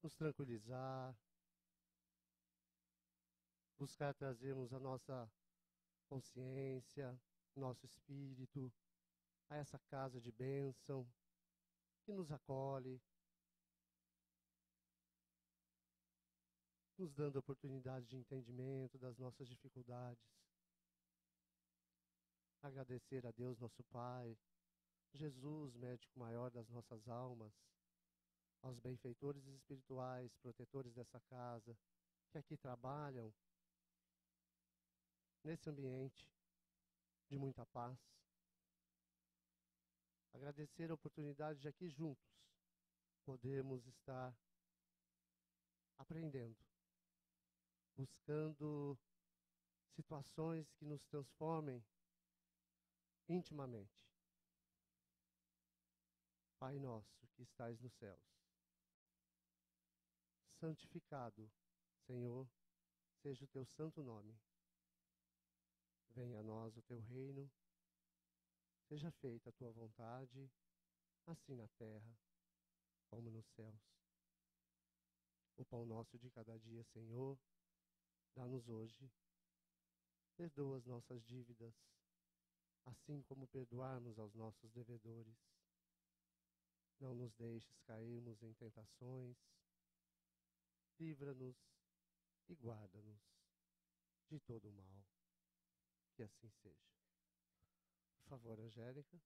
nos tranquilizar, buscar trazermos a nossa consciência, nosso espírito a essa casa de bênção que nos acolhe, nos dando oportunidade de entendimento das nossas dificuldades. Agradecer a Deus, nosso Pai, Jesus, médico maior das nossas almas, aos benfeitores espirituais, protetores dessa casa, que aqui trabalham nesse ambiente de muita paz. Agradecer a oportunidade de aqui juntos podermos estar aprendendo, buscando situações que nos transformem intimamente. Pai nosso que estais nos céus, santificado, Senhor, seja o teu santo nome. Venha a nós o teu reino, seja feita a tua vontade, assim na terra como nos céus. O pão nosso de cada dia, Senhor, dá-nos hoje. Perdoa as nossas dívidas, assim como perdoarmos aos nossos devedores. Não nos deixes cairmos em tentações. Livra-nos e guarda-nos de todo o mal. Que assim seja. Por favor, Angélica.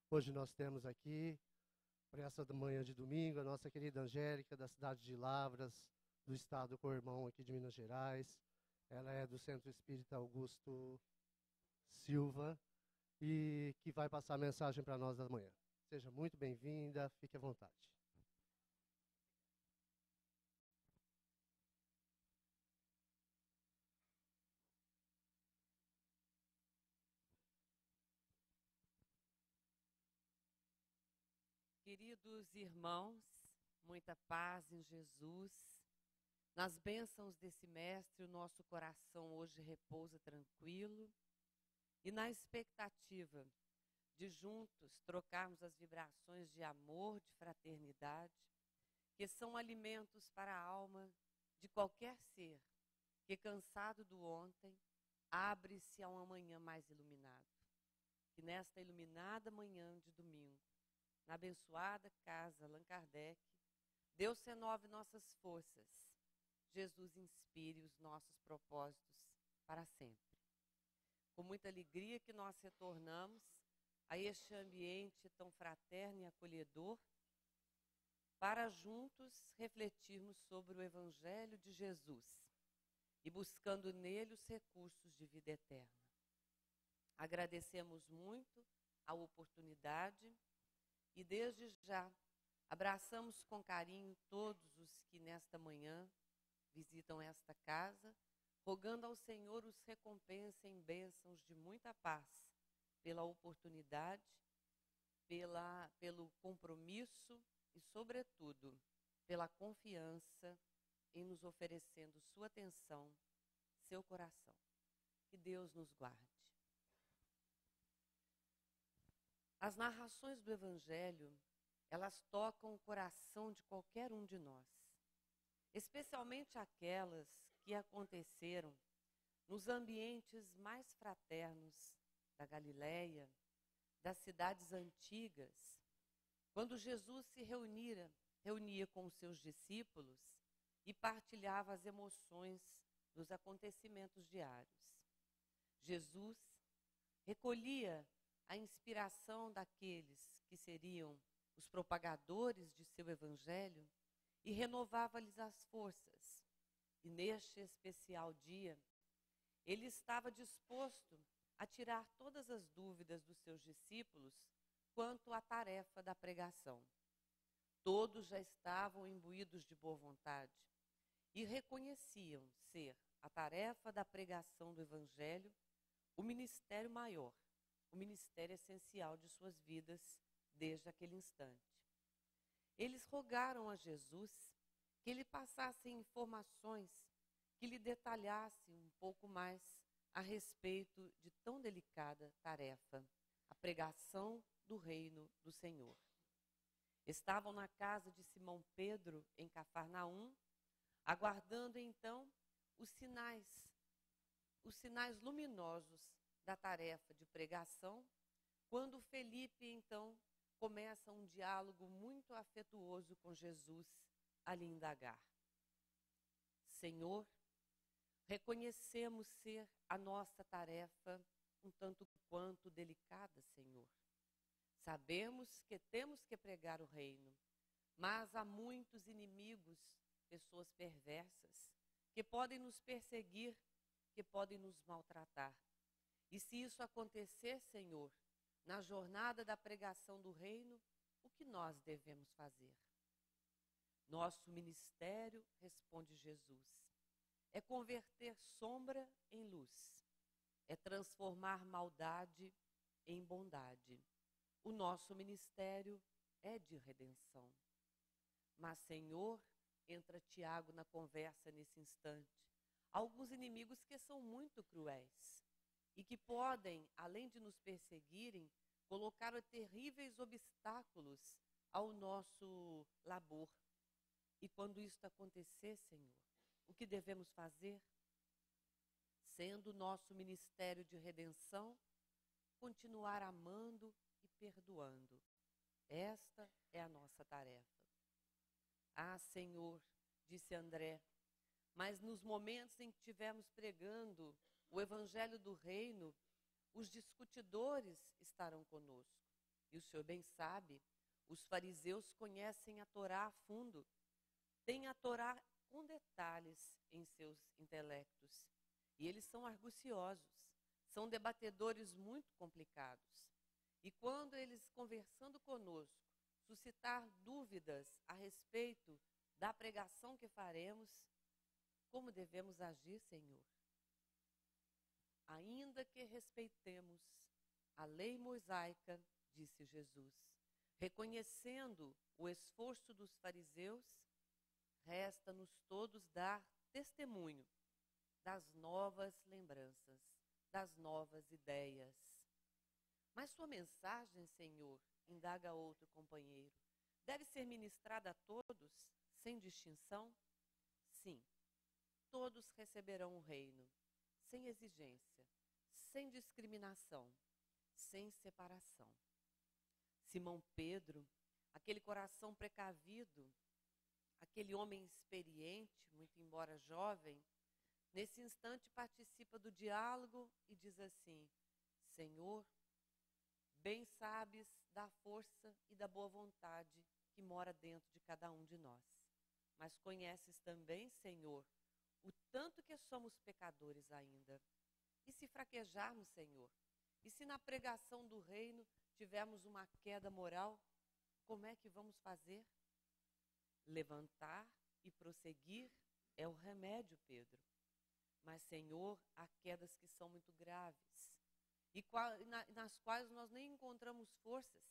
Hoje nós temos aqui, para essa manhã de domingo, a nossa querida Angélica, da cidade de Lavras, do estado Coirmão, aqui de Minas Gerais. Ela é do Centro Espírita Augusto Silva e que vai passar a mensagem para nós da manhã. Seja muito bem-vinda, fique à vontade. Queridos irmãos, muita paz em Jesus. Nas bênçãos desse mestre, o nosso coração hoje repousa tranquilo e na expectativa de juntos trocarmos as vibrações de amor, de fraternidade, que são alimentos para a alma de qualquer ser que, cansado do ontem, abre-se a um amanhã mais iluminado. Que nesta iluminada manhã de domingo, na abençoada casa Allan Kardec, Deus renove nossas forças, Jesus inspire os nossos propósitos para sempre. Com muita alegria que nós retornamos a este ambiente tão fraterno e acolhedor, para juntos refletirmos sobre o Evangelho de Jesus e buscando nele os recursos de vida eterna. Agradecemos muito a oportunidade e desde já abraçamos com carinho todos os que nesta manhã visitam esta casa, rogando ao Senhor os recompense em bênçãos de muita paz, pela oportunidade, pelo compromisso e, sobretudo, pela confiança em nos oferecendo sua atenção, seu coração. Que Deus nos guarde. As narrações do Evangelho, elas tocam o coração de qualquer um de nós, especialmente aquelas que aconteceram nos ambientes mais fraternos da Galileia, das cidades antigas, quando Jesus se reunia com os seus discípulos e partilhava as emoções dos acontecimentos diários. Jesus recolhia a inspiração daqueles que seriam os propagadores de seu evangelho e renovava-lhes as forças. E neste especial dia, ele estava disposto a tirar todas as dúvidas dos seus discípulos quanto à tarefa da pregação. Todos já estavam imbuídos de boa vontade e reconheciam ser a tarefa da pregação do evangelho o ministério maior, o ministério essencial de suas vidas desde aquele instante. Eles rogaram a Jesus que ele passasse informações, que lhe detalhasse um pouco mais a respeito de tão delicada tarefa, a pregação do reino do Senhor. Estavam na casa de Simão Pedro, em Cafarnaum, aguardando então os sinais luminosos da tarefa de pregação, quando Felipe então começa um diálogo muito afetuoso com Jesus a lhe indagar. Senhor, reconhecemos ser a nossa tarefa um tanto quanto delicada, Senhor. Sabemos que temos que pregar o reino, mas há muitos inimigos, pessoas perversas, que podem nos perseguir, que podem nos maltratar. E se isso acontecer, Senhor, na jornada da pregação do reino, o que nós devemos fazer? Nosso ministério, responde Jesus, é converter sombra em luz, é transformar maldade em bondade. O nosso ministério é de redenção. Mas, Senhor, entra Tiago na conversa nesse instante, alguns inimigos que são muito cruéis e que podem, além de nos perseguirem, colocar terríveis obstáculos ao nosso labor. E quando isso acontecer, Senhor, o que devemos fazer? Sendo o nosso ministério de redenção, continuar amando e perdoando. Esta é a nossa tarefa. Ah, Senhor, disse André, mas nos momentos em que estivermos pregando o evangelho do reino, os discutidores estarão conosco. E o Senhor bem sabe, os fariseus conhecem a Torá a fundo, têm a Torá com detalhes em seus intelectos. E eles são arguciosos, são debatedores muito complicados. E quando eles, conversando conosco, suscitar dúvidas a respeito da pregação que faremos, como devemos agir, Senhor? Ainda que respeitemos a lei mosaica, disse Jesus, reconhecendo o esforço dos fariseus, resta-nos todos dar testemunho das novas lembranças, das novas ideias. Mas sua mensagem, Senhor, indaga outro companheiro, deve ser ministrada a todos, sem distinção? Sim, todos receberão o reino, sem exigência, sem discriminação, sem separação. Simão Pedro, aquele coração precavido, aquele homem experiente, muito embora jovem, nesse instante participa do diálogo e diz assim: Senhor, bem sabes da força e da boa vontade que mora dentro de cada um de nós. Mas conheces também, Senhor, o tanto que somos pecadores ainda. E se fraquejarmos, Senhor? E se na pregação do reino tivermos uma queda moral, como é que vamos fazer? Levantar e prosseguir é o remédio, Pedro. Mas, Senhor, há quedas que são muito graves e nas quais nós nem encontramos forças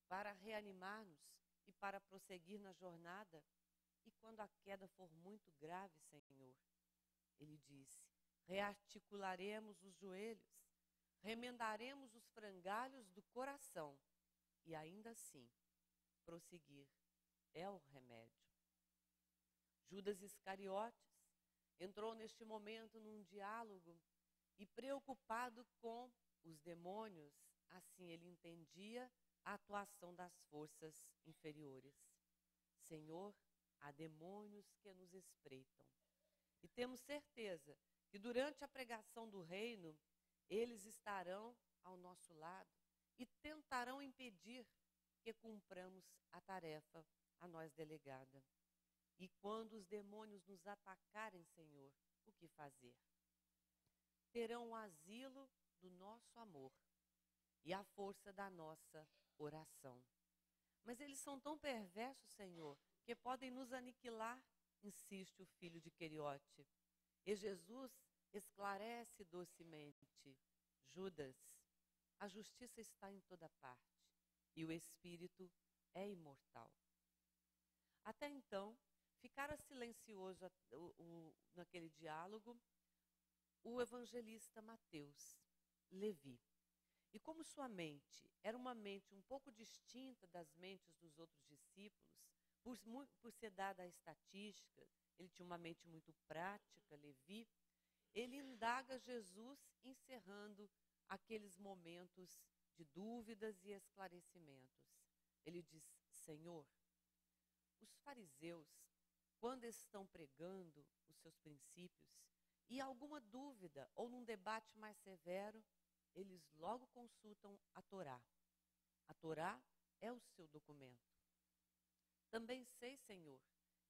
para reanimar-nos e para prosseguir na jornada. E quando a queda for muito grave, Senhor, ele disse, rearticularemos os joelhos, remendaremos os frangalhos do coração e ainda assim prosseguir é o remédio. Judas Iscariotes entrou neste momento num diálogo e preocupado com os demônios, assim ele entendia a atuação das forças inferiores. Senhor, há demônios que nos espreitam. E temos certeza que durante a pregação do reino, eles estarão ao nosso lado e tentarão impedir que cumpramos a tarefa a nós delegada. E quando os demônios nos atacarem, Senhor, o que fazer? Terão o asilo do nosso amor e a força da nossa oração. Mas eles são tão perversos, Senhor, que podem nos aniquilar, insiste o filho de Queriote. E Jesus esclarece docemente, Judas, a justiça está em toda parte e o Espírito é imortal. Até então, ficara silencioso naquele diálogo o evangelista Mateus, Levi. E como sua mente era uma mente um pouco distinta das mentes dos outros discípulos, por ser dada a estatística, ele tinha uma mente muito prática, Levi, ele indaga Jesus encerrando aqueles momentos de dúvidas e esclarecimentos. Ele diz: Senhor, os fariseus, quando estão pregando os seus princípios, e alguma dúvida ou num debate mais severo, eles logo consultam a Torá. A Torá é o seu documento. Também sei, Senhor,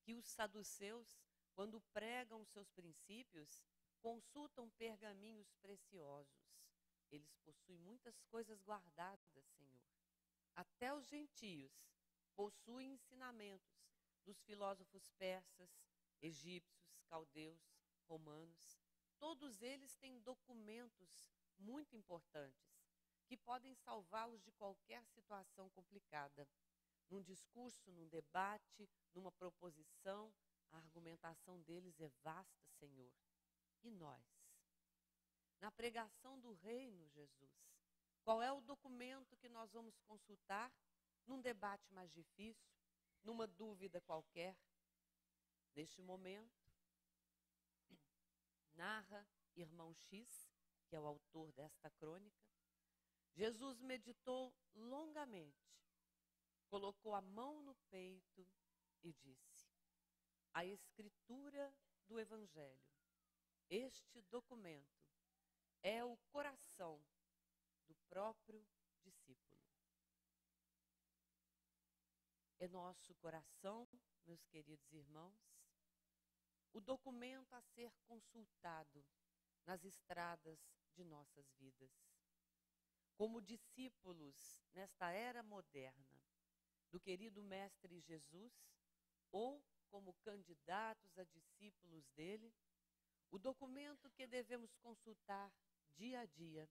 que os saduceus, quando pregam os seus princípios, consultam pergaminhos preciosos. Eles possuem muitas coisas guardadas, Senhor. Até os gentios possuem ensinamentos dos filósofos persas, egípcios, caldeus, romanos. Todos eles têm documentos muito importantes que podem salvá-los de qualquer situação complicada. Num discurso, num debate, numa proposição, a argumentação deles é vasta, Senhor. E nós? Na pregação do reino, Jesus, qual é o documento que nós vamos consultar num debate mais difícil, numa dúvida qualquer? Neste momento, narra irmão X, que é o autor desta crônica, Jesus meditou longamente, colocou a mão no peito e disse: a escritura do Evangelho, este documento, é o coração do próprio discípulo. É nosso coração, meus queridos irmãos, o documento a ser consultado nas estradas de nossas vidas. Como discípulos nesta era moderna do querido Mestre Jesus, ou como candidatos a discípulos dele, o documento que devemos consultar dia a dia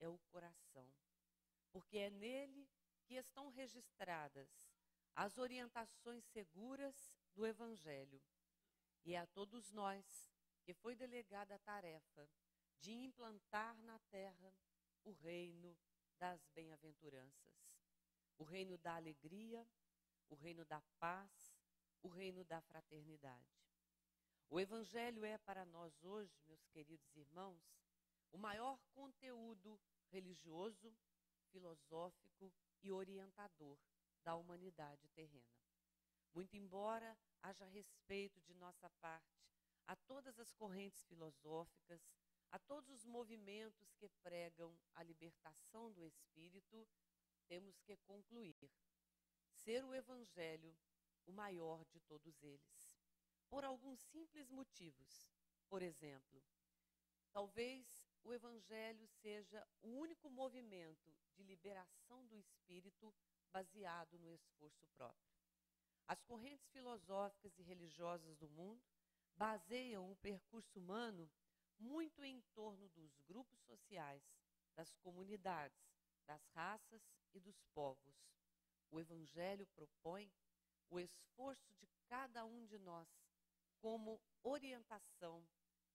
é o coração, porque é nele que estão registradas as orientações seguras do Evangelho. E é a todos nós que foi delegada a tarefa de implantar na terra o reino das bem-aventuranças, o reino da alegria, o reino da paz, o reino da fraternidade. O Evangelho é para nós hoje, meus queridos irmãos, o maior conteúdo religioso, filosófico e orientador da humanidade terrena. Muito embora haja respeito de nossa parte a todas as correntes filosóficas, a todos os movimentos que pregam a libertação do espírito, temos que concluir: ser o Evangelho o maior de todos eles. Por alguns simples motivos. Por exemplo, talvez o Evangelho seja o único movimento de liberação do espírito baseado no esforço próprio. As correntes filosóficas e religiosas do mundo baseiam o percurso humano muito em torno dos grupos sociais, das comunidades, das raças e dos povos. O Evangelho propõe o esforço de cada um de nós como orientação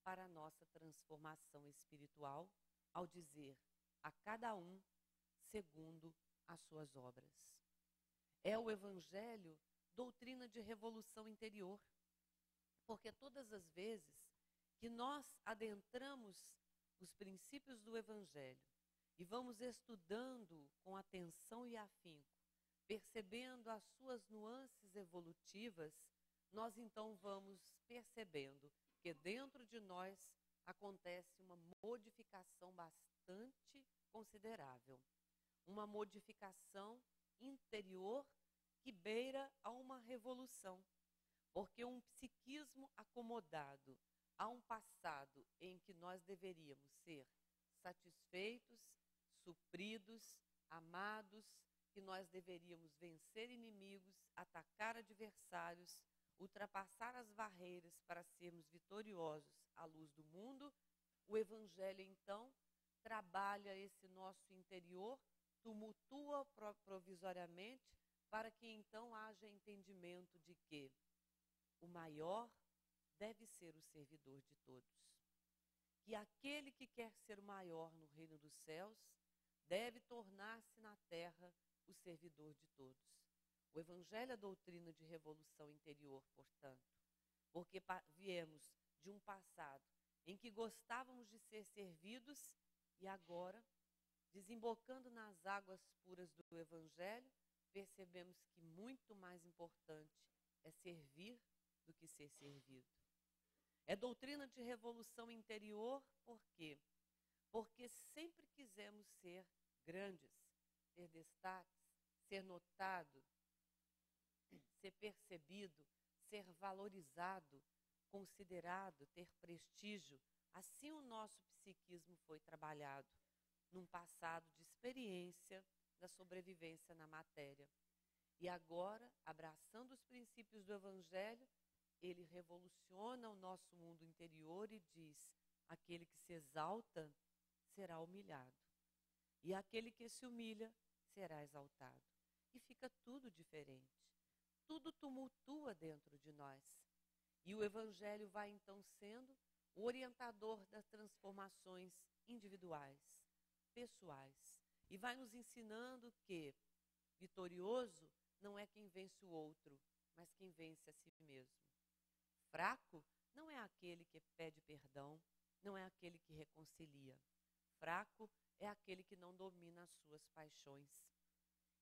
para a nossa transformação espiritual, ao dizer a cada um segundo as suas obras. É o Evangelho doutrina de revolução interior, porque todas as vezes que nós adentramos os princípios do Evangelho e vamos estudando com atenção e afinco, percebendo as suas nuances evolutivas, nós então vamos percebendo que dentro de nós acontece uma modificação bastante considerável, uma modificação interior que beira a uma revolução, porque um psiquismo acomodado a um passado em que nós deveríamos ser satisfeitos, supridos, amados, que nós deveríamos vencer inimigos, atacar adversários, ultrapassar as barreiras para sermos vitoriosos à luz do mundo, o Evangelho, então, trabalha esse nosso interior, tumultua provisoriamente, para que, então, haja entendimento de que o maior deve ser o servidor de todos. Que aquele que quer ser o maior no reino dos céus deve tornar-se na terra o servidor de todos. O Evangelho é a doutrina de revolução interior, portanto, porque viemos de um passado em que gostávamos de ser servidos e agora, desembocando nas águas puras do Evangelho, percebemos que muito mais importante é servir do que ser servido. É doutrina de revolução interior, por quê? Porque sempre quisemos ser grandes, ter destaques, ser notado, ser percebido, ser valorizado, considerado, ter prestígio. Assim o nosso psiquismo foi trabalhado, num passado de experiência da sobrevivência na matéria. E agora, abraçando os princípios do Evangelho, ele revoluciona o nosso mundo interior e diz: aquele que se exalta será humilhado, e aquele que se humilha será exaltado. E fica tudo diferente. Tudo tumultua dentro de nós. E o Evangelho vai então sendo o orientador das transformações individuais, pessoais. E vai nos ensinando que vitorioso não é quem vence o outro, mas quem vence a si mesmo. Fraco não é aquele que pede perdão, não é aquele que reconcilia. Fraco é aquele que não domina as suas paixões.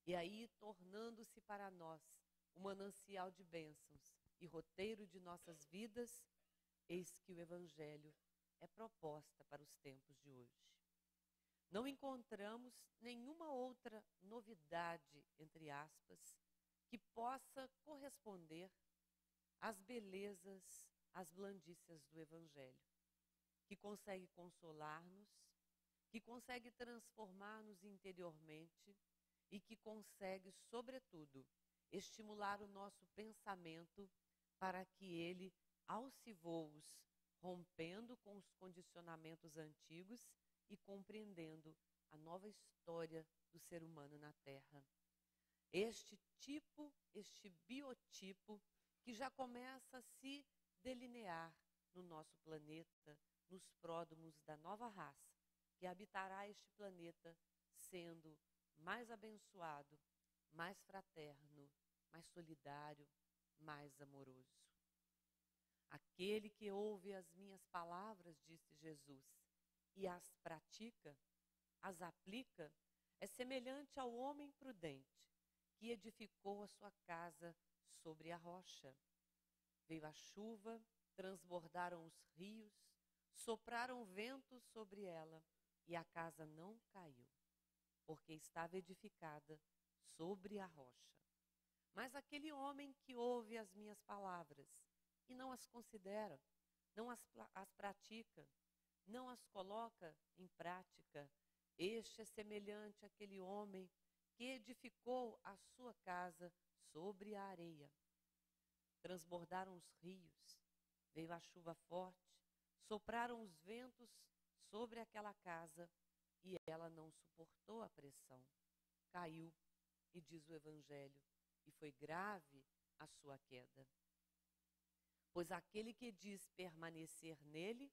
E aí, tornando-se para nós o manancial de bênçãos e roteiro de nossas vidas, eis que o Evangelho é proposta para os tempos de hoje. Não encontramos nenhuma outra novidade, entre aspas, que possa corresponder às belezas, às blandícias do Evangelho, que consegue consolar-nos, que consegue transformar-nos interiormente e que consegue, sobretudo, estimular o nosso pensamento para que ele alce voos, rompendo com os condicionamentos antigos e compreendendo a nova história do ser humano na Terra. Este biotipo que já começa a se delinear no nosso planeta, nos pródomos da nova raça, que habitará este planeta sendo mais abençoado, mais fraterno, mais solidário, mais amoroso. Aquele que ouve as minhas palavras, disse Jesus, e as pratica, as aplica, é semelhante ao homem prudente que edificou a sua casa sobre a rocha. Veio a chuva, transbordaram os rios, sopraram ventos sobre ela, e a casa não caiu, porque estava edificada sobre a rocha. Mas aquele homem que ouve as minhas palavras e não as considera, não as pratica, não as coloca em prática, este é semelhante àquele homem que edificou a sua casa sobre a areia. Transbordaram os rios, veio a chuva forte, sopraram os ventos sobre aquela casa e ela não suportou a pressão. Caiu, e diz o Evangelho, e foi grave a sua queda. Pois aquele que diz permanecer nele,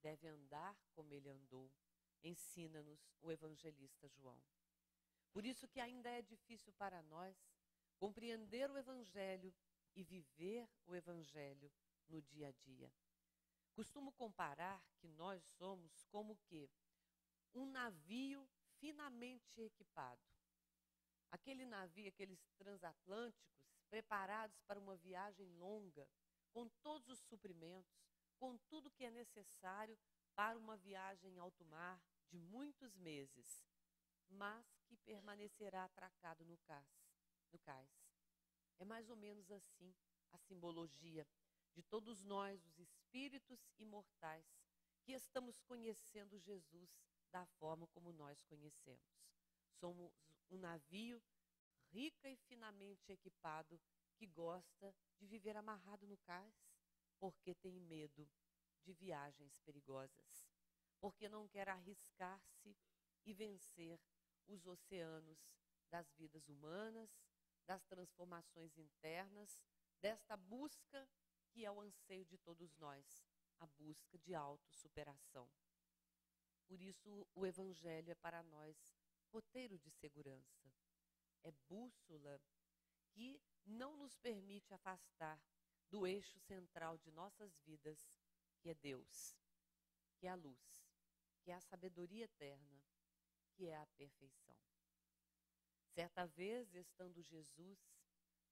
deve andar como ele andou, ensina-nos o evangelista João. Por isso que ainda é difícil para nós compreender o Evangelho e viver o Evangelho no dia a dia. Costumo comparar que nós somos como que um navio finamente equipado. Aquele navio, aqueles transatlânticos, preparados para uma viagem longa, com todos os suprimentos, com tudo que é necessário para uma viagem em alto mar de muitos meses, mas que permanecerá atracado no cais. É mais ou menos assim a simbologia de todos nós, os espíritos imortais, que estamos conhecendo Jesus da forma como nós conhecemos. Somos um navio rica e finamente equipado que gosta de viver amarrado no cais, porque tem medo de viagens perigosas, porque não quer arriscar-se e vencer os oceanos das vidas humanas, das transformações internas, desta busca que é o anseio de todos nós, a busca de autossuperação. Por isso, o Evangelho é para nós roteiro de segurança, é bússola que não nos permite afastar do eixo central de nossas vidas, que é Deus, que é a luz, que é a sabedoria eterna, que é a perfeição. Certa vez, estando Jesus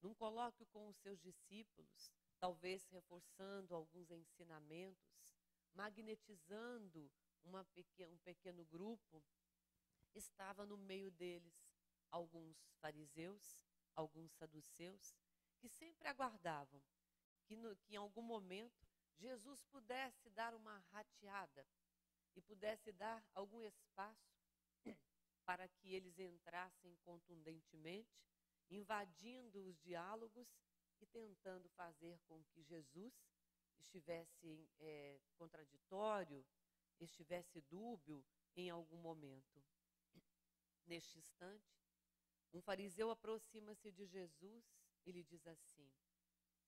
num colóquio com os seus discípulos, talvez reforçando alguns ensinamentos, magnetizando um pequeno grupo, estava no meio deles alguns fariseus, alguns saduceus, que sempre aguardavam que em algum momento Jesus pudesse dar uma rateada e pudesse dar algum espaço para que eles entrassem contundentemente, invadindo os diálogos e tentando fazer com que Jesus estivesse contraditório, estivesse dúbio em algum momento. Neste instante, um fariseu aproxima-se de Jesus e lhe diz assim: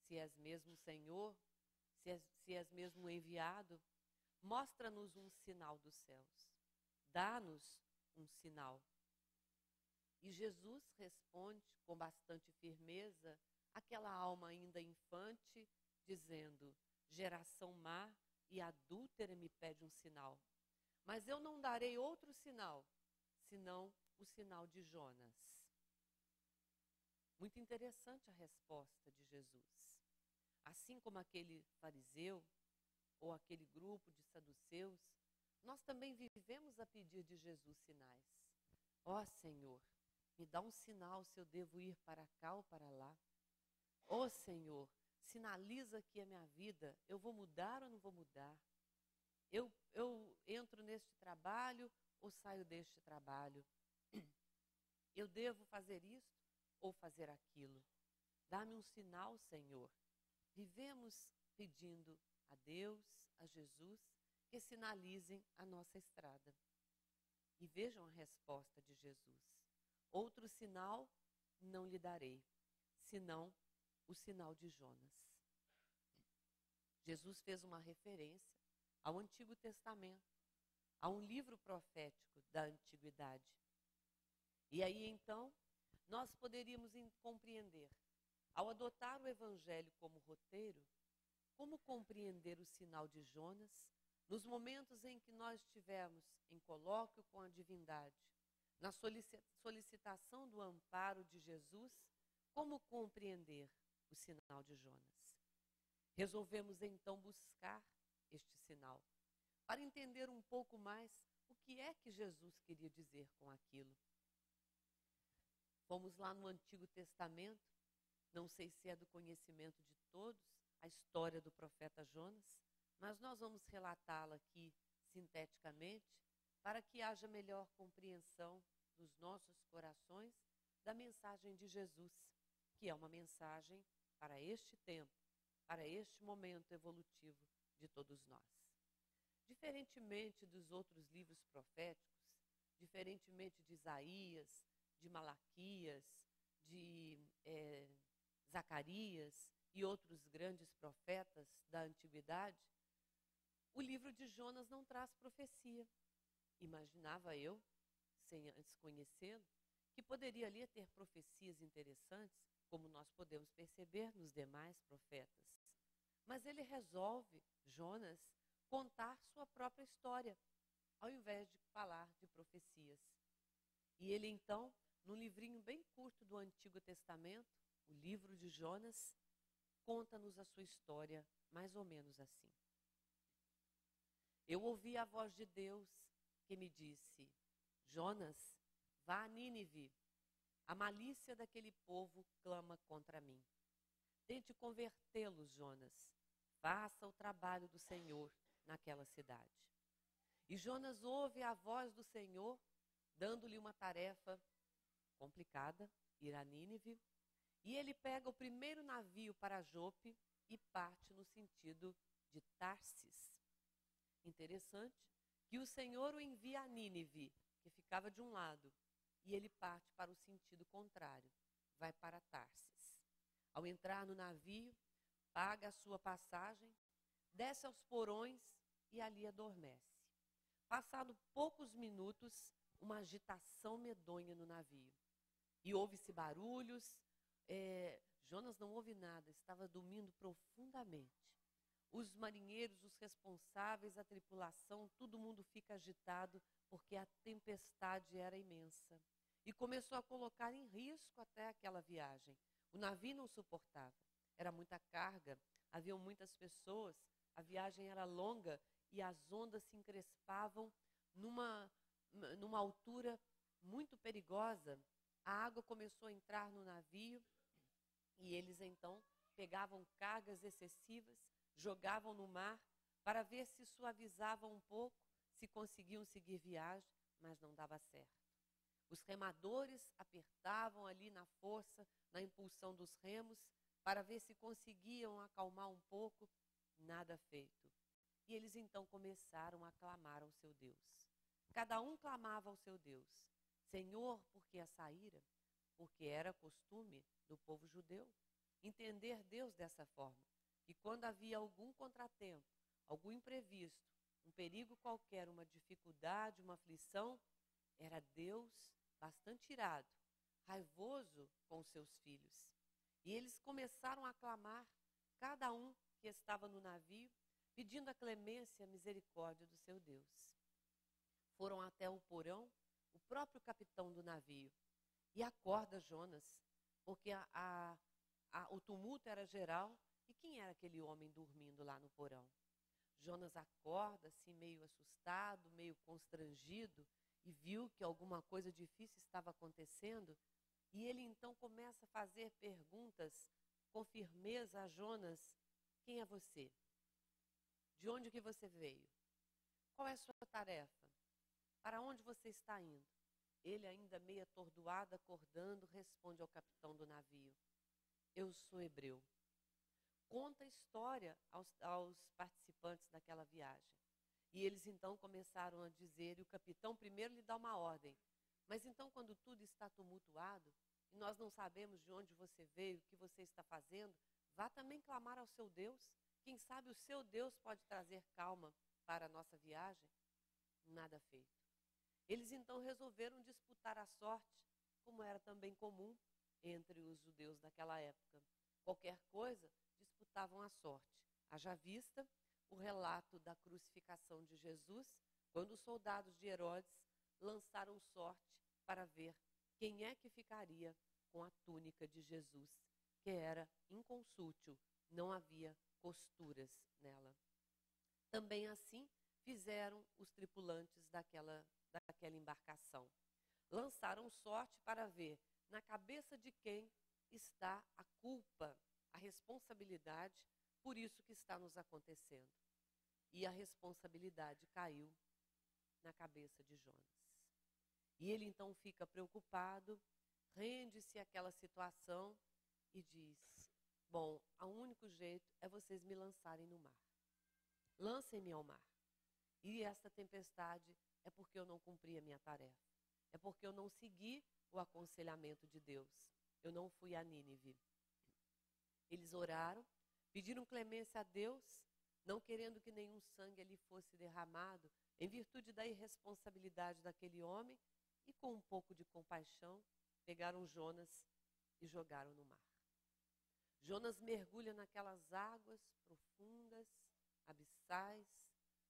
se és mesmo Senhor, se és mesmo enviado, mostra-nos um sinal dos céus. Dá-nos um sinal. E Jesus responde com bastante firmeza aquela alma ainda infante, dizendo: geração má e adúltera me pede um sinal, mas eu não darei outro sinal, senão o sinal de Jonas. Muito interessante a resposta de Jesus. Assim como aquele fariseu ou aquele grupo de saduceus, nós também vivemos a pedir de Jesus sinais. Ó Senhor, me dá um sinal se eu devo ir para cá ou para lá. Ó Senhor, sinaliza aqui a minha vida, eu vou mudar ou não vou mudar? Eu entro neste trabalho ou saio deste trabalho? Eu devo fazer isto ou fazer aquilo? Dá-me um sinal, Senhor. Vivemos pedindo a Deus, a Jesus, que sinalizem a nossa estrada. E vejam a resposta de Jesus: outro sinal não lhe darei, senão o sinal de Jonas. Jesus fez uma referência ao Antigo Testamento, a um livro profético da antiguidade. E aí então, nós poderíamos compreender, ao adotar o Evangelho como roteiro, como compreender o sinal de Jonas nos momentos em que nós estivermos em colóquio com a divindade, na solicitação do amparo de Jesus, como compreender o sinal de Jonas. Resolvemos então buscar este sinal, para entender um pouco mais o que é que Jesus queria dizer com aquilo. Fomos lá no Antigo Testamento, não sei se é do conhecimento de todos, a história do profeta Jonas, mas nós vamos relatá-la aqui sinteticamente, para que haja melhor compreensão dos nossos corações da mensagem de Jesus, que é uma mensagem para este tempo, para este momento evolutivo de todos nós. Diferentemente dos outros livros proféticos, diferentemente de Isaías, de Malaquias, de Zacarias e outros grandes profetas da antiguidade, o livro de Jonas não traz profecia. Imaginava eu, sem antes conhecê-lo, que poderia ali ter profecias interessantes, como nós podemos perceber nos demais profetas. Mas ele resolve, Jonas, contar sua própria história, ao invés de falar de profecias. E ele então, num livrinho bem curto do Antigo Testamento, o livro de Jonas, conta-nos a sua história, mais ou menos assim. Eu ouvi a voz de Deus que me disse: Jonas, vá a Nínive, a malícia daquele povo clama contra mim. Tente convertê-los, Jonas, faça o trabalho do Senhor naquela cidade. E Jonas ouve a voz do Senhor, dando-lhe uma tarefa complicada, ir a Nínive, e ele pega o primeiro navio para Jope e parte no sentido de Tarsis. Interessante que o Senhor o envia a Nínive, que ficava de um lado, e ele parte para o sentido contrário, vai para Tarsis. Ao entrar no navio, paga a sua passagem, desce aos porões e ali adormece. Passado poucos minutos, uma agitação medonha no navio. E ouve-se barulhos. Jonas não ouve nada, estava dormindo profundamente. Os marinheiros, os responsáveis, a tripulação, todo mundo fica agitado porque a tempestade era imensa. E começou a colocar em risco até aquela viagem. O navio não suportava, era muita carga, haviam muitas pessoas, a viagem era longa e as ondas se encrespavam numa altura muito perigosa. A água começou a entrar no navio e eles então pegavam cargas excessivas, jogavam no mar para ver se suavizavam um pouco, se conseguiam seguir viagem, mas não dava certo. Os remadores apertavam ali na força, na impulsão dos remos, para ver se conseguiam acalmar um pouco, nada feito. E eles então começaram a clamar ao seu Deus. Cada um clamava ao seu Deus. Senhor, por que essa ira? Porque era costume do povo judeu entender Deus dessa forma, que quando havia algum contratempo, algum imprevisto, um perigo qualquer, uma dificuldade, uma aflição, era Deus bastante irado, raivoso com os seus filhos. E eles começaram a clamar, cada um que estava no navio, pedindo a clemência e a misericórdia do seu Deus. Foram até o porão, o próprio capitão do navio, e acorda Jonas, porque o tumulto era geral. E quem era aquele homem dormindo lá no porão? Jonas acorda, assim, meio assustado, meio constrangido, e viu que alguma coisa difícil estava acontecendo. E ele então começa a fazer perguntas com firmeza a Jonas. Quem é você? De onde que você veio? Qual é a sua tarefa? Para onde você está indo? Ele, ainda meio atordoado, acordando, responde ao capitão do navio. Eu sou hebreu. Conta a história aos participantes daquela viagem. E eles então começaram a dizer, e o capitão primeiro lhe dá uma ordem. Mas então, quando tudo está tumultuado, e nós não sabemos de onde você veio, o que você está fazendo, vá também clamar ao seu Deus. Quem sabe o seu Deus pode trazer calma para a nossa viagem? Nada feito. Eles então resolveram disputar a sorte, como era também comum entre os judeus daquela época. Qualquer coisa, disputavam a sorte. Haja vista o relato da crucificação de Jesus, quando os soldados de Herodes lançaram sorte para ver quem é que ficaria com a túnica de Jesus, que era inconsútil, não havia costuras nela. Também assim fizeram os tripulantes daquela embarcação. Lançaram sorte para ver na cabeça de quem está a culpa, a responsabilidade por isso que está nos acontecendo. E a responsabilidade caiu na cabeça de Jonas. E ele então fica preocupado, rende-se àquela situação e diz, bom, o único jeito é vocês me lançarem no mar. Lancem-me ao mar. E esta tempestade é porque eu não cumpri a minha tarefa. É porque eu não segui o aconselhamento de Deus. Eu não fui a Nínive. Eles oraram, pediram clemência a Deus, não querendo que nenhum sangue ali fosse derramado, em virtude da irresponsabilidade daquele homem, e com um pouco de compaixão, pegaram Jonas e jogaram no mar. Jonas mergulha naquelas águas profundas, abissais,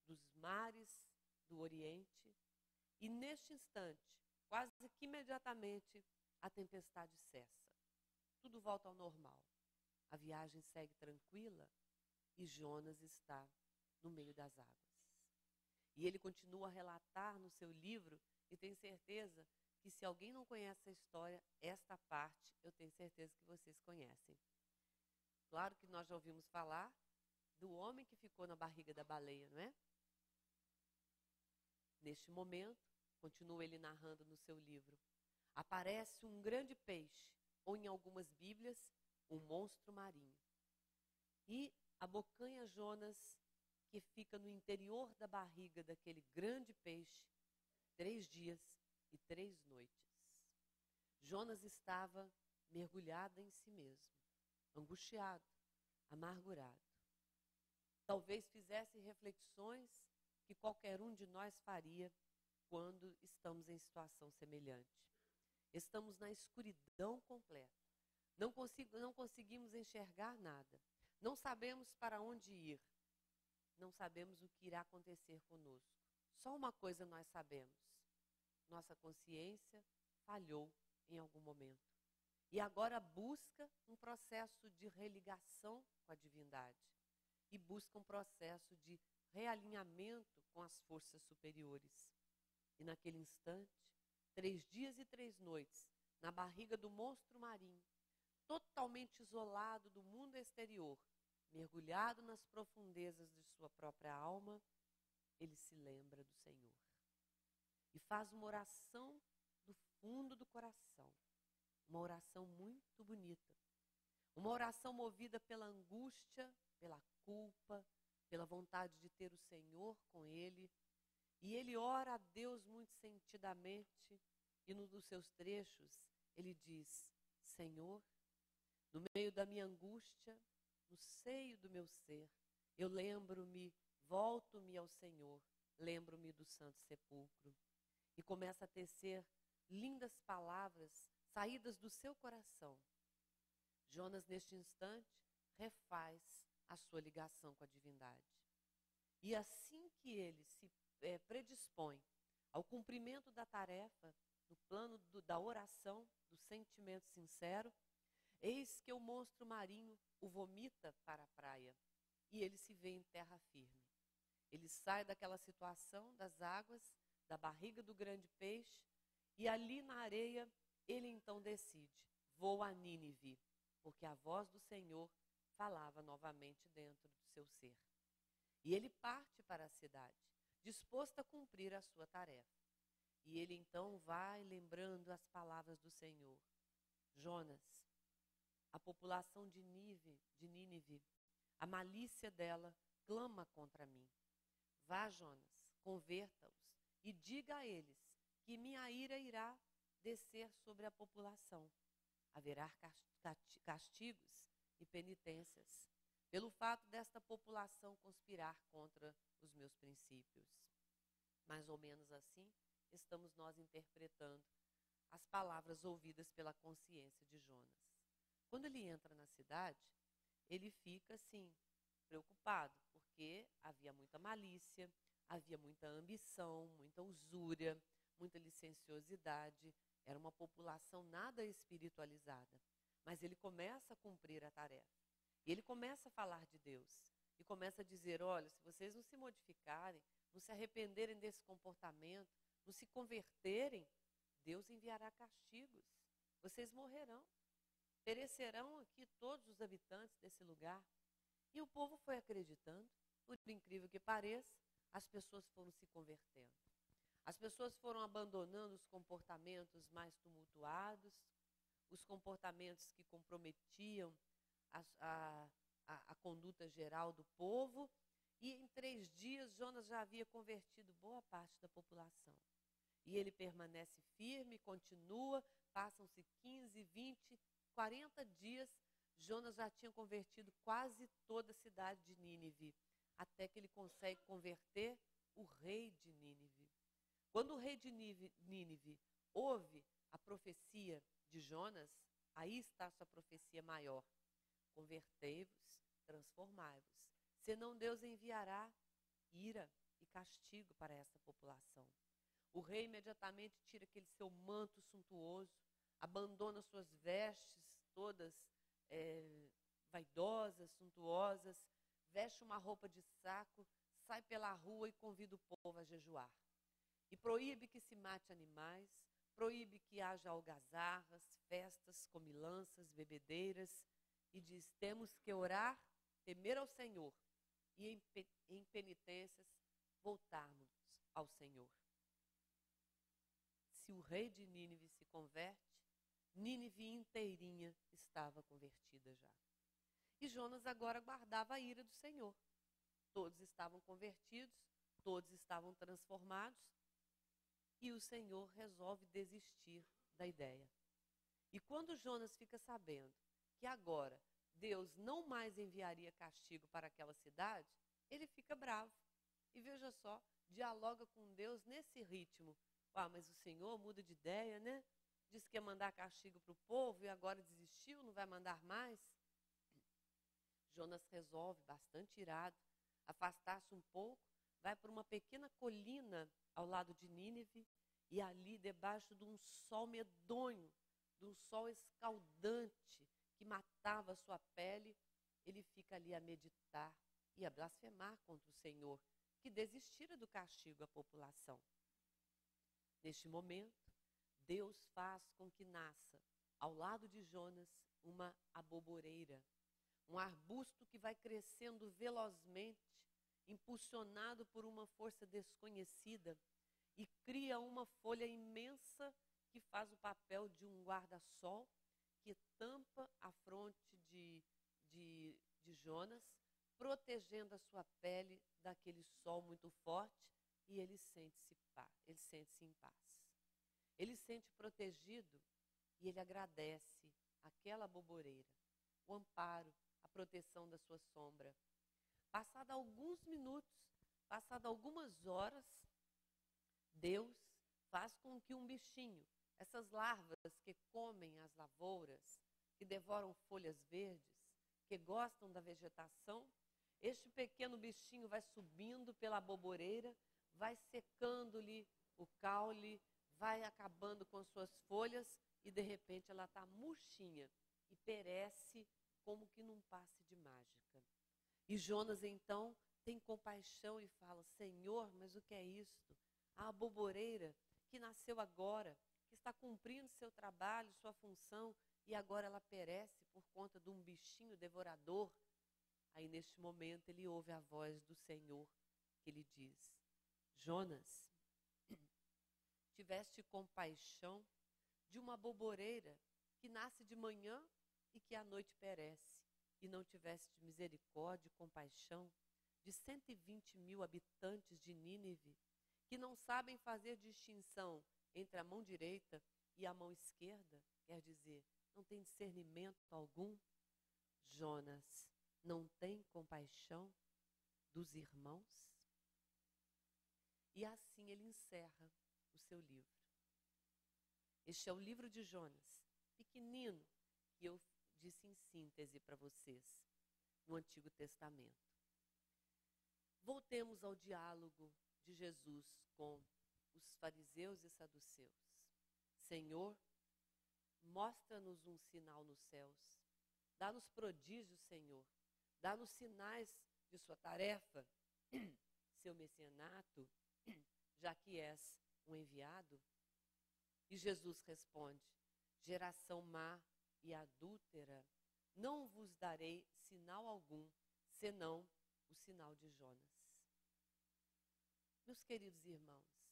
dos mares do Oriente, e neste instante, quase que imediatamente, a tempestade cessa. Tudo volta ao normal. A viagem segue tranquila e Jonas está no meio das águas. E ele continua a relatar no seu livro, e tenho certeza que se alguém não conhece a história, esta parte eu tenho certeza que vocês conhecem. Claro que nós já ouvimos falar do homem que ficou na barriga da baleia, não é? Neste momento, continua ele narrando no seu livro, aparece um grande peixe, ou em algumas bíblias, um monstro marinho. E abocanha Jonas, que fica no interior da barriga daquele grande peixe, 3 dias e 3 noites. Jonas estava mergulhado em si mesmo, angustiado, amargurado. Talvez fizesse reflexões que qualquer um de nós faria quando estamos em situação semelhante. Estamos na escuridão completa. Não conseguimos enxergar nada. Não sabemos para onde ir. Não sabemos o que irá acontecer conosco. Só uma coisa nós sabemos. Nossa consciência falhou em algum momento. E agora busca um processo de religação com a divindade. E busca um processo de realinhamento com as forças superiores. E naquele instante, 3 dias e 3 noites, na barriga do monstro marinho, totalmente isolado do mundo exterior, mergulhado nas profundezas de sua própria alma, ele se lembra do Senhor. E faz uma oração do fundo do coração. Uma oração muito bonita. Uma oração movida pela angústia, pela culpa, pela vontade de ter o Senhor com ele. E ele ora a Deus muito sentidamente. E num dos seus trechos, ele diz: Senhor, no meio da minha angústia, no seio do meu ser, eu lembro-me, volto-me ao Senhor, lembro-me do Santo Sepulcro. E começa a tecer lindas palavras saídas do seu coração. Jonas, neste instante, refaz a sua ligação com a divindade. E assim que ele se predispõe ao cumprimento da tarefa, no plano da oração, do sentimento sincero, eis que o monstro marinho o vomita para a praia e ele se vê em terra firme. Ele sai daquela situação das águas, da barriga do grande peixe, e ali na areia ele então decide: vou a Nínive, porque a voz do Senhor falava novamente dentro do seu ser. E ele parte para a cidade, disposto a cumprir a sua tarefa. E ele então vai lembrando as palavras do Senhor. Jonas, a população de Nínive, a malícia dela clama contra mim. Vá, Jonas, converta-os e diga a eles que minha ira irá descer sobre a população. Haverá castigos e penitências pelo fato desta população conspirar contra os meus princípios. Mais ou menos assim estamos nós interpretando as palavras ouvidas pela consciência de Jonas. Quando ele entra na cidade, ele fica assim, preocupado, porque havia muita malícia, havia muita ambição, muita usúria, muita licenciosidade. Era uma população nada espiritualizada. Mas ele começa a cumprir a tarefa. E ele começa a falar de Deus. E começa a dizer: olha, se vocês não se modificarem, não se arrependerem desse comportamento, não se converterem, Deus enviará castigos. Vocês morrerão. Perecerão aqui todos os habitantes desse lugar. E o povo foi acreditando. Por incrível que pareça, as pessoas foram se convertendo. As pessoas foram abandonando os comportamentos mais tumultuados, os comportamentos que comprometiam a conduta geral do povo. E em 3 dias, Jonas já havia convertido boa parte da população. E ele permanece firme, continua, passam-se 15, 20, 40 dias, Jonas já tinha convertido quase toda a cidade de Nínive, até que ele consegue converter o rei de Nínive. Quando o rei de Nínive ouve a profecia de Jonas, aí está a sua profecia maior: convertei-vos, transformai-vos, senão Deus enviará ira e castigo para essa população. O rei imediatamente tira aquele seu manto suntuoso, abandona suas vestes todas vaidosas, suntuosas, veste uma roupa de saco, sai pela rua e convida o povo a jejuar. E proíbe que se mate animais, proíbe que haja algazarras, festas, comilanças, bebedeiras, e diz: temos que orar, temer ao Senhor e em penitências voltarmos ao Senhor. Se o rei de Nínive se converte, Nínive inteirinha estava convertida já. E Jonas agora guardava a ira do Senhor. Todos estavam convertidos, todos estavam transformados, e o Senhor resolve desistir da ideia. E quando Jonas fica sabendo que agora Deus não mais enviaria castigo para aquela cidade, ele fica bravo. E veja só, dialoga com Deus nesse ritmo. Ah, mas o Senhor muda de ideia, né? Disse que ia mandar castigo para o povo e agora desistiu, não vai mandar mais. Jonas resolve, bastante irado, afastar-se um pouco, vai para uma pequena colina ao lado de Nínive e ali, debaixo de um sol medonho, de um sol escaldante que matava a sua pele, ele fica ali a meditar e a blasfemar contra o Senhor, que desistira do castigo à população. Neste momento, Deus faz com que nasça, ao lado de Jonas, uma aboboreira, um arbusto que vai crescendo velozmente, impulsionado por uma força desconhecida, e cria uma folha imensa que faz o papel de um guarda-sol que tampa a fronte de Jonas, protegendo a sua pele daquele sol muito forte, e ele sente-se em paz. Ele se sente protegido e ele agradece àquela aboboreira, o amparo, a proteção da sua sombra. Passado alguns minutos, passado algumas horas, Deus faz com que um bichinho, essas larvas que comem as lavouras, que devoram folhas verdes, que gostam da vegetação, este pequeno bichinho vai subindo pela aboboreira, vai secando-lhe o caule, vai acabando com suas folhas e de repente ela está murchinha e perece como que num passe de mágica. E Jonas então tem compaixão e fala: Senhor, mas o que é isto? A aboboreira que nasceu agora, que está cumprindo seu trabalho, sua função, e agora ela perece por conta de um bichinho devorador. Aí neste momento ele ouve a voz do Senhor que lhe diz: Jonas, tiveste compaixão de uma aboboreira que nasce de manhã e que à noite perece, e não tiveste misericórdia e compaixão de 120.000 habitantes de Nínive, que não sabem fazer distinção entre a mão direita e a mão esquerda, quer dizer, não tem discernimento algum? Jonas, não tem compaixão dos irmãos? E assim ele encerra o seu livro. Este é o livro de Jonas, pequenino, que eu disse em síntese para vocês, no Antigo Testamento. Voltemos ao diálogo de Jesus com os fariseus e saduceus. Senhor, mostra-nos um sinal nos céus. Dá-nos prodígios, Senhor. Dá-nos sinais de sua tarefa, seu messianato, já que és um enviado. E Jesus responde: geração má e adúltera, não vos darei sinal algum, senão o sinal de Jonas. Meus queridos irmãos,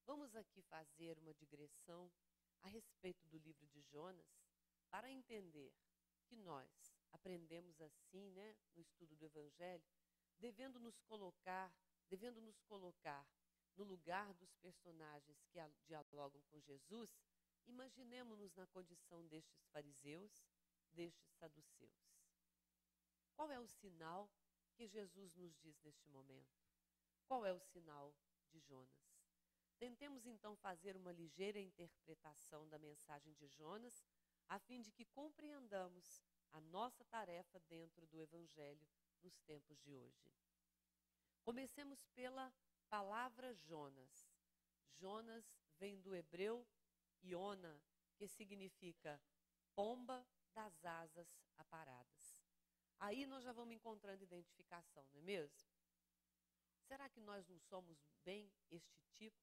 vamos aqui fazer uma digressão a respeito do livro de Jonas para entender que nós aprendemos assim, né, no estudo do Evangelho, devendo nos colocar no lugar dos personagens que dialogam com Jesus. Imaginemos-nos na condição destes fariseus, destes saduceus. Qual é o sinal que Jesus nos diz neste momento? Qual é o sinal de Jonas? Tentemos então fazer uma ligeira interpretação da mensagem de Jonas, a fim de que compreendamos a nossa tarefa dentro do Evangelho nos tempos de hoje. Comecemos pela palavra Jonas. Jonas vem do hebreu Iona, que significa pomba das asas aparadas. Aí nós já vamos encontrando identificação, não é mesmo? Será que nós não somos bem este tipo?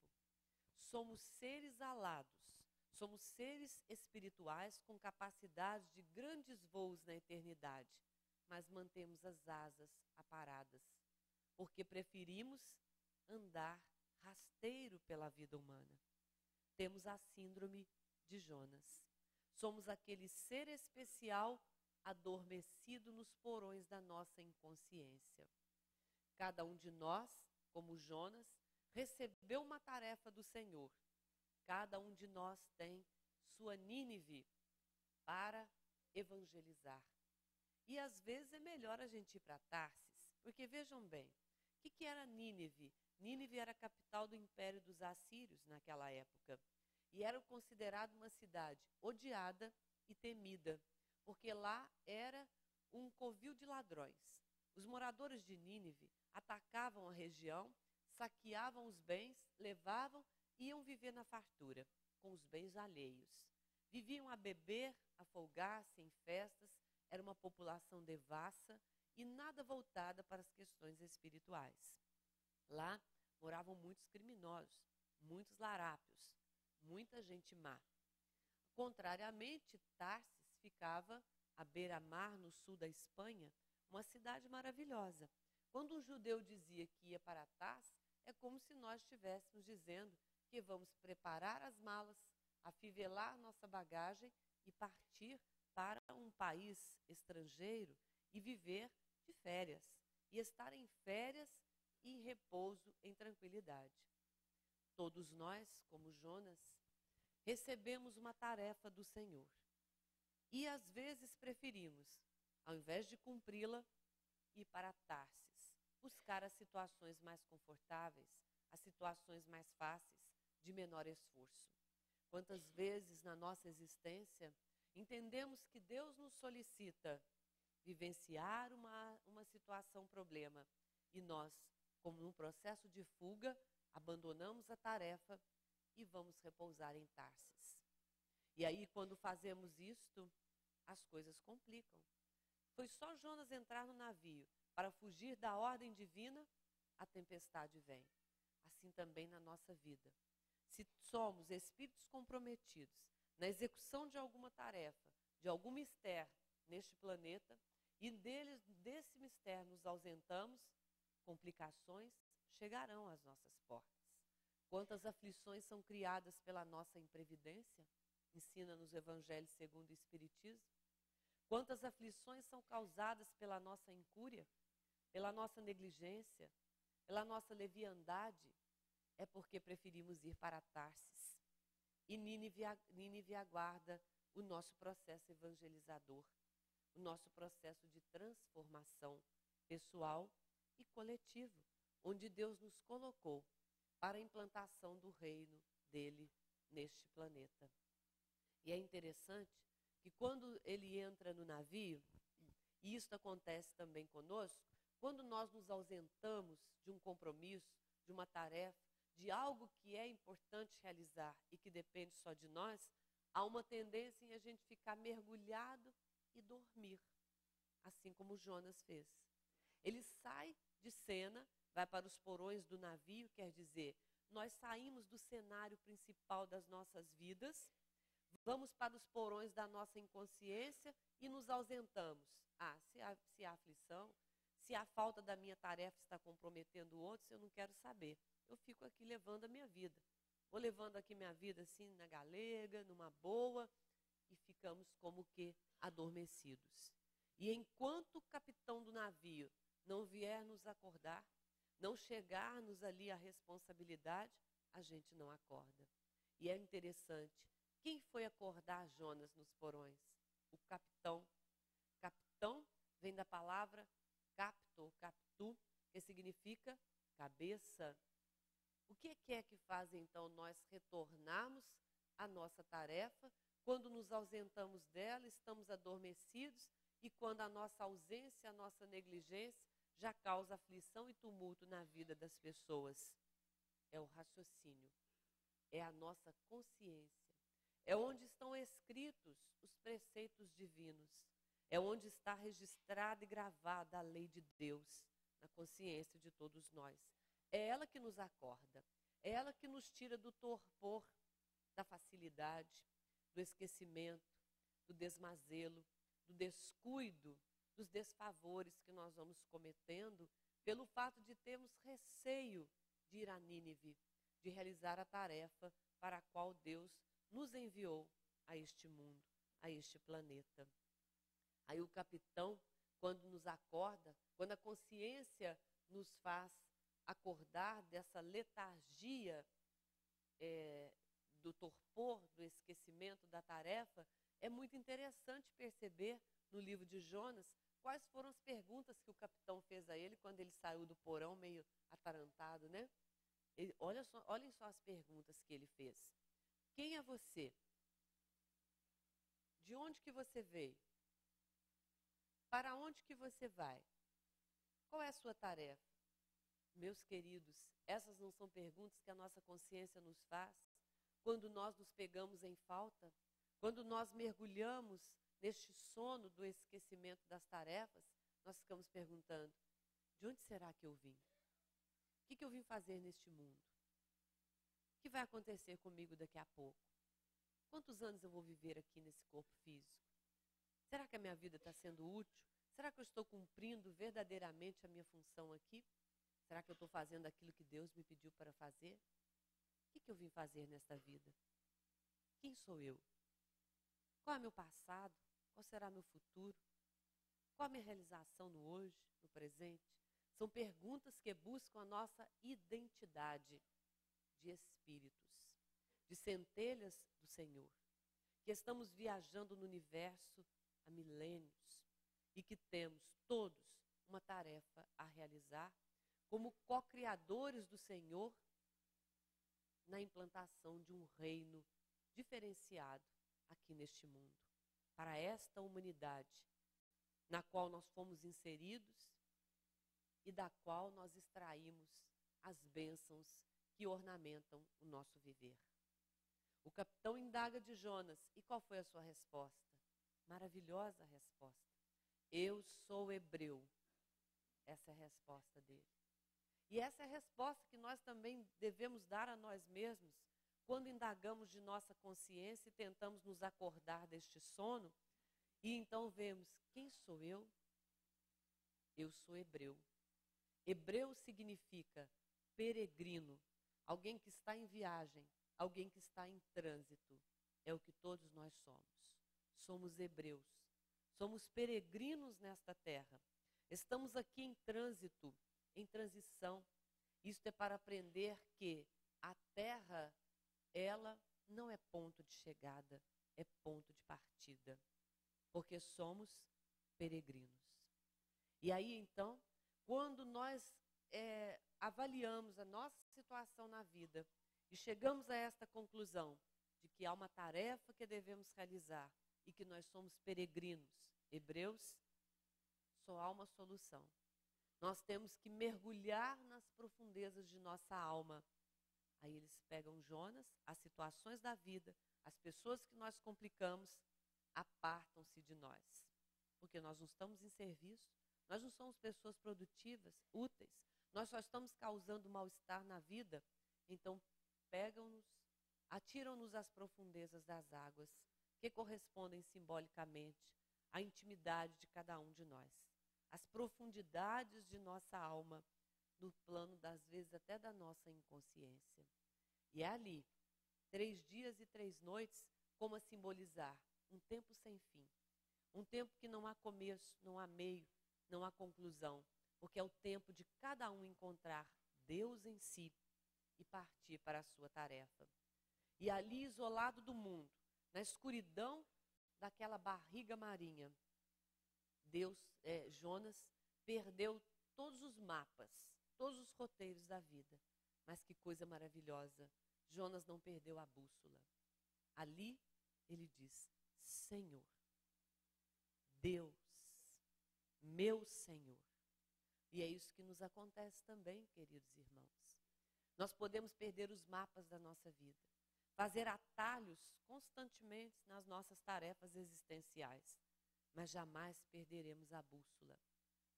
Somos seres alados, somos seres espirituais com capacidade de grandes voos na eternidade, mas mantemos as asas aparadas, porque preferimos andar rasteiro pela vida humana. Temos a síndrome de Jonas. Somos aquele ser especial adormecido nos porões da nossa inconsciência. Cada um de nós, como Jonas, recebeu uma tarefa do Senhor. Cada um de nós tem sua Nínive para evangelizar. E às vezes é melhor a gente ir para Tarsis, porque vejam bem, o que era Nínive? Nínive era a capital do Império dos Assírios naquela época e era considerada uma cidade odiada e temida, porque lá era um covil de ladrões. Os moradores de Nínive atacavam a região, saqueavam os bens, levavam e iam viver na fartura, com os bens alheios. Viviam a beber, a folgar-se em festas, era uma população devassa e nada voltada para as questões espirituais. Lá moravam muitos criminosos, muitos larápios, muita gente má. Contrariamente, Tarsis ficava à beira-mar, no sul da Espanha, uma cidade maravilhosa. Quando um judeu dizia que ia para Tarsis, é como se nós estivéssemos dizendo que vamos preparar as malas, afivelar nossa bagagem e partir para um país estrangeiro e viver de férias, e estar em férias e em repouso, em tranquilidade. Todos nós, como Jonas, recebemos uma tarefa do Senhor e às vezes preferimos, ao invés de cumpri-la, ir para Tarsis, buscar as situações mais confortáveis, as situações mais fáceis, de menor esforço. Quantas vezes na nossa existência entendemos que Deus nos solicita vivenciar uma situação problema e nós, como num processo de fuga, abandonamos a tarefa e vamos repousar em Tarsis. E aí, quando fazemos isto, as coisas complicam. Foi só Jonas entrar no navio para fugir da ordem divina, a tempestade vem. Assim também na nossa vida. Se somos espíritos comprometidos na execução de alguma tarefa, de algum mistério neste planeta, e desse mistério nos ausentamos, complicações chegarão às nossas portas. Quantas aflições são criadas pela nossa imprevidência? Ensina-nos o Evangelho segundo o Espiritismo. Quantas aflições são causadas pela nossa incúria, pela nossa negligência, pela nossa leviandade? É porque preferimos ir para Tarsis. E Nínive aguarda o nosso processo evangelizador, o nosso processo de transformação pessoal e coletivo, onde Deus nos colocou para a implantação do reino dele neste planeta. E é interessante que quando ele entra no navio, e isso acontece também conosco, quando nós nos ausentamos de um compromisso, de uma tarefa, de algo que é importante realizar e que depende só de nós, há uma tendência em a gente ficar mergulhado e dormir, assim como Jonas fez. Ele sai de cena, vai para os porões do navio, quer dizer, nós saímos do cenário principal das nossas vidas, vamos para os porões da nossa inconsciência e nos ausentamos. Se há aflição, se a falta da minha tarefa está comprometendo outros, eu não quero saber. Eu fico aqui levando a minha vida. Vou levando aqui minha vida assim na galega, numa boa, e ficamos como que adormecidos. E enquanto o capitão do navio não vier nos acordar, não chegar-nos ali a responsabilidade, a gente não acorda. E é interessante, quem foi acordar Jonas nos porões? O capitão. Capitão vem da palavra capto, captu, que significa cabeça. O que é que faz então nós retornarmos à nossa tarefa quando nos ausentamos dela, estamos adormecidos e quando a nossa ausência, a nossa negligência já causa aflição e tumulto na vida das pessoas? É o raciocínio, é a nossa consciência, é onde estão escritos os preceitos divinos, é onde está registrada e gravada a lei de Deus na consciência de todos nós. É ela que nos acorda, é ela que nos tira do torpor, da facilidade, do esquecimento, do desmazelo, do descuido, dos desfavores que nós vamos cometendo pelo fato de termos receio de ir a Nínive, de realizar a tarefa para a qual Deus nos enviou a este mundo, a este planeta. Aí o capitão, quando nos acorda, quando a consciência nos faz acordar dessa letargia do torpor, do esquecimento da tarefa, é muito interessante perceber no livro de Jonas quais foram as perguntas que o capitão fez a ele quando ele saiu do porão meio atarantado, né? Olhem só as perguntas que ele fez. Quem é você? De onde que você veio? Para onde que você vai? Qual é a sua tarefa? Meus queridos, essas não são perguntas que a nossa consciência nos faz quando nós nos pegamos em falta, quando nós mergulhamos neste sono do esquecimento das tarefas, nós ficamos perguntando: de onde será que eu vim? O que eu vim fazer neste mundo? O que vai acontecer comigo daqui a pouco? Quantos anos eu vou viver aqui nesse corpo físico? Será que a minha vida está sendo útil? Será que eu estou cumprindo verdadeiramente a minha função aqui? Será que eu estou fazendo aquilo que Deus me pediu para fazer? O que eu vim fazer nesta vida? Quem sou eu? Qual é meu passado? Qual será meu futuro? Qual a minha realização no hoje, no presente? São perguntas que buscam a nossa identidade de espíritos, de centelhas do Senhor, que estamos viajando no universo há milênios e que temos todos uma tarefa a realizar como co-criadores do Senhor na implantação de um reino diferenciado aqui neste mundo, para esta humanidade na qual nós fomos inseridos e da qual nós extraímos as bênçãos que ornamentam o nosso viver. O capitão indaga de Jonas, e qual foi a sua resposta? Maravilhosa resposta. Eu sou hebreu. Essa é a resposta dele. E essa é a resposta que nós também devemos dar a nós mesmos quando indagamos de nossa consciência e tentamos nos acordar deste sono, e então vemos: quem sou eu? Eu sou hebreu. Hebreu significa peregrino, alguém que está em viagem, alguém que está em trânsito. É o que todos nós somos. Somos hebreus. Somos peregrinos nesta terra. Estamos aqui em trânsito, em transição. Isto é para aprender que a terra, ela não é ponto de chegada, é ponto de partida. Porque somos peregrinos. E aí, então, quando nós avaliamos a nossa situação na vida e chegamos a esta conclusão de que há uma tarefa que devemos realizar e que nós somos peregrinos, hebreus, só há uma solução. Nós temos que mergulhar nas profundezas de nossa alma. Aí eles pegam Jonas, as situações da vida, as pessoas que nós complicamos, apartam-se de nós. Porque nós não estamos em serviço, nós não somos pessoas produtivas, úteis, nós só estamos causando mal-estar na vida. Então, pegam-nos, atiram-nos às profundezas das águas, que correspondem simbolicamente à intimidade de cada um de nós, às profundidades de nossa alma, no plano, das vezes, até da nossa inconsciência. E é ali, 3 dias e 3 noites, como a simbolizar um tempo sem fim, um tempo que não há começo, não há meio, não há conclusão, porque é o tempo de cada um encontrar Deus em si e partir para a sua tarefa. E ali, isolado do mundo, na escuridão daquela barriga marinha, Jonas perdeu todos os mapas, todos os roteiros da vida. Mas que coisa maravilhosa, Jonas não perdeu a bússola. Ali ele diz: Senhor, Deus, meu Senhor. E é isso que nos acontece também, queridos irmãos. Nós podemos perder os mapas da nossa vida, fazer atalhos constantemente nas nossas tarefas existenciais, mas jamais perderemos a bússola,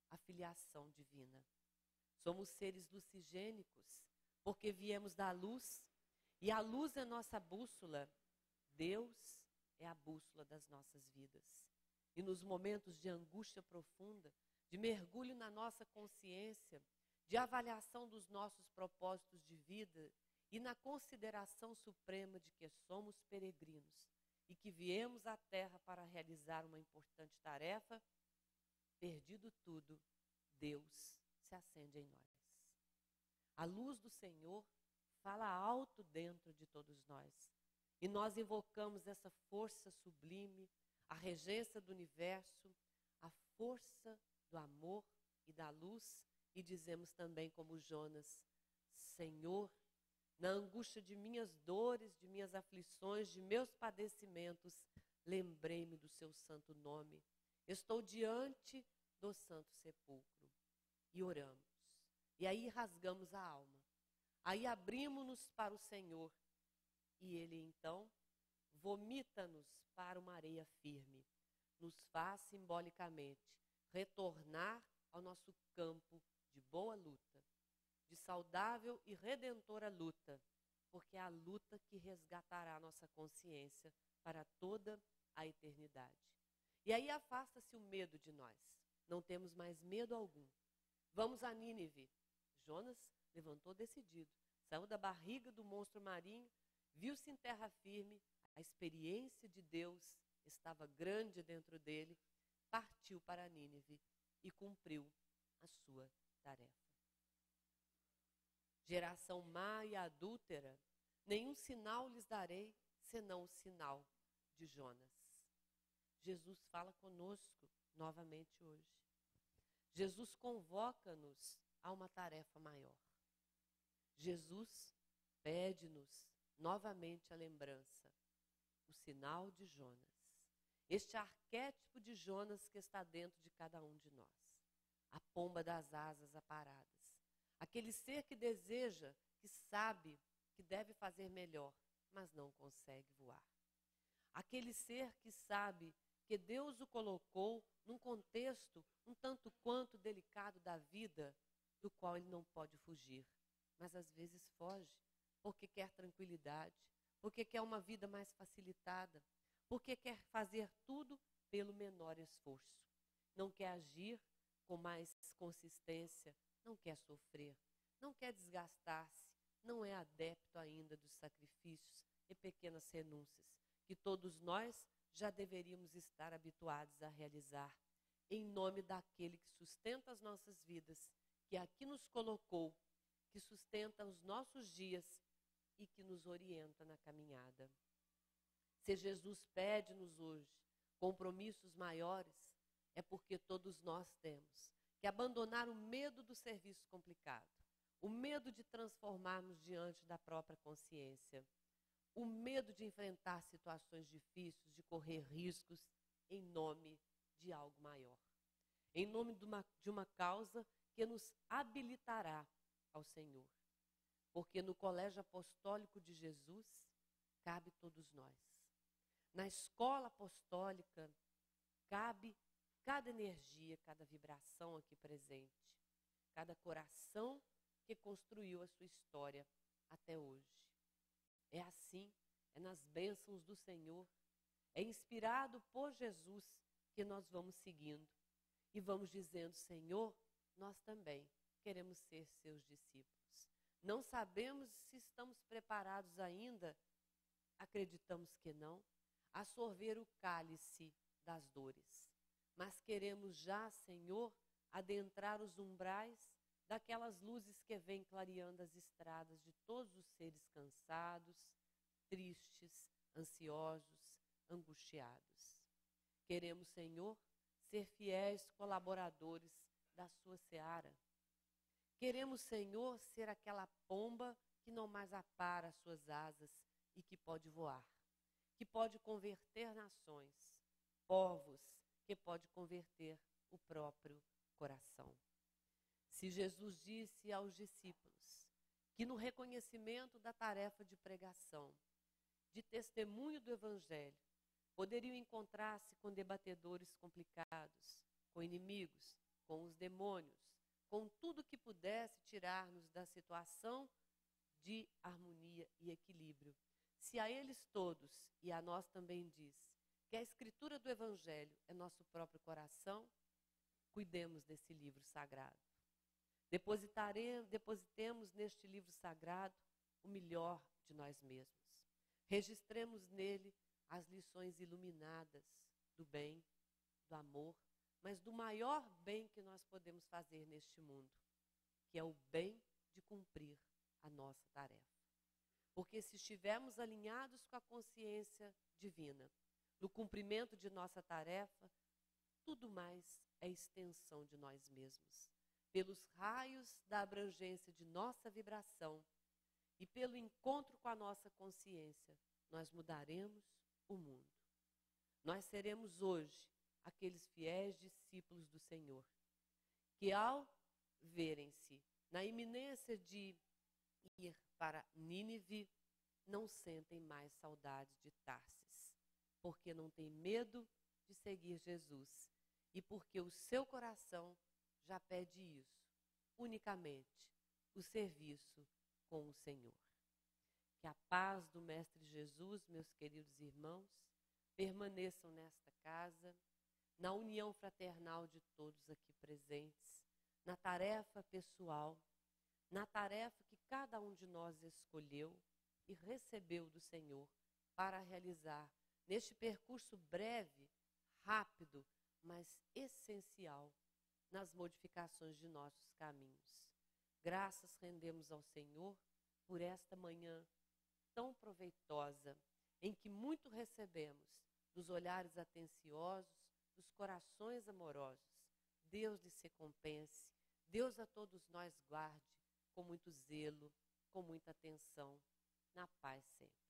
a filiação divina. Somos seres lucigênicos, porque viemos da luz, e a luz é nossa bússola. Deus é a bússola das nossas vidas. E nos momentos de angústia profunda, de mergulho na nossa consciência, de avaliação dos nossos propósitos de vida e na consideração suprema de que somos peregrinos e que viemos à Terra para realizar uma importante tarefa, perdido tudo, Deus se acende em nós. A luz do Senhor fala alto dentro de todos nós. E nós invocamos essa força sublime, a regência do universo, a força do amor e da luz, e dizemos também como Jonas: Senhor, na angústia de minhas dores, de minhas aflições, de meus padecimentos, lembrei-me do seu santo nome. Estou diante do santo sepulcro. E oramos. E aí rasgamos a alma. Aí abrimos-nos para o Senhor. E Ele então vomita-nos para uma areia firme. Nos faz simbolicamente retornar ao nosso campo de boa luta, de saudável e redentora luta, porque é a luta que resgatará a nossa consciência para toda a eternidade. E aí afasta-se o medo de nós. Não temos mais medo algum. Vamos a Nínive. Jonas levantou decidido, saiu da barriga do monstro marinho, viu-se em terra firme, a experiência de Deus estava grande dentro dele, partiu para Nínive e cumpriu a sua tarefa. Geração má e adúltera, nenhum sinal lhes darei, senão o sinal de Jonas. Jesus fala conosco novamente hoje. Jesus convoca-nos a uma tarefa maior. Jesus pede-nos novamente a lembrança, o sinal de Jonas. Este arquétipo de Jonas que está dentro de cada um de nós. A pomba das asas aparadas. Aquele ser que deseja, que sabe que deve fazer melhor, mas não consegue voar. Aquele ser que sabe que Deus o colocou num contexto um tanto quanto delicado da vida, do qual ele não pode fugir. Mas às vezes foge, porque quer tranquilidade, porque quer uma vida mais facilitada, porque quer fazer tudo pelo menor esforço. Não quer agir com mais consistência, não quer sofrer, não quer desgastar-se, não é adepto ainda dos sacrifícios e pequenas renúncias, que todos nós já deveríamos estar habituados a realizar, em nome daquele que sustenta as nossas vidas, que aqui nos colocou, que sustenta os nossos dias e que nos orienta na caminhada. Se Jesus pede-nos hoje compromissos maiores, é porque todos nós temos que abandonar o medo do serviço complicado, o medo de transformarmos diante da própria consciência, o medo de enfrentar situações difíceis, de correr riscos em nome de algo maior, em nome de uma causa que nos habilitará ao Senhor. Porque no colégio apostólico de Jesus cabe todos nós. Na escola apostólica cabe cada energia, cada vibração aqui presente, cada coração que construiu a sua história até hoje. É assim, é nas bênçãos do Senhor, é inspirado por Jesus que nós vamos seguindo e vamos dizendo: Senhor, nós também queremos ser seus discípulos. Não sabemos se estamos preparados ainda, acreditamos que não, a sorver o cálice das dores. Mas queremos já, Senhor, adentrar os umbrais daquelas luzes que vêm clareando as estradas de todos os seres cansados, tristes, ansiosos, angustiados. Queremos, Senhor, ser fiéis colaboradores da sua seara. Queremos, Senhor, ser aquela pomba que não mais apara as suas asas e que pode voar, que pode converter nações, povos, que pode converter o próprio coração. Se Jesus disse aos discípulos que no reconhecimento da tarefa de pregação, de testemunho do Evangelho, poderiam encontrar-se com debatedores complicados, com inimigos, com os demônios, com tudo que pudesse tirar-nos da situação de harmonia e equilíbrio. Se a eles todos, e a nós também diz, que a escritura do Evangelho é nosso próprio coração, cuidemos desse livro sagrado. Depositemos neste livro sagrado o melhor de nós mesmos. Registremos nele as lições iluminadas do bem, do amor, mas do maior bem que nós podemos fazer neste mundo, que é o bem de cumprir a nossa tarefa. Porque se estivermos alinhados com a consciência divina, no cumprimento de nossa tarefa, tudo mais é extensão de nós mesmos. Pelos raios da abrangência de nossa vibração, e pelo encontro com a nossa consciência, nós mudaremos o mundo. Nós seremos hoje aqueles fiéis discípulos do Senhor, que ao verem-se na iminência de ir para Nínive, não sentem mais saudades de Tarsis, porque não têm medo de seguir Jesus e porque o seu coração já pede isso, unicamente o serviço com o Senhor. Que a paz do Mestre Jesus, meus queridos irmãos, permaneçam nesta casa, na união fraternal de todos aqui presentes, na tarefa pessoal, na tarefa que cada um de nós escolheu e recebeu do Senhor para realizar neste percurso breve, rápido, mas essencial nas modificações de nossos caminhos. Graças rendemos ao Senhor por esta manhã tão proveitosa, em que muito recebemos dos olhares atenciosos, dos corações amorosos. Deus lhes recompense, Deus a todos nós guarde com muito zelo, com muita atenção, na paz sempre.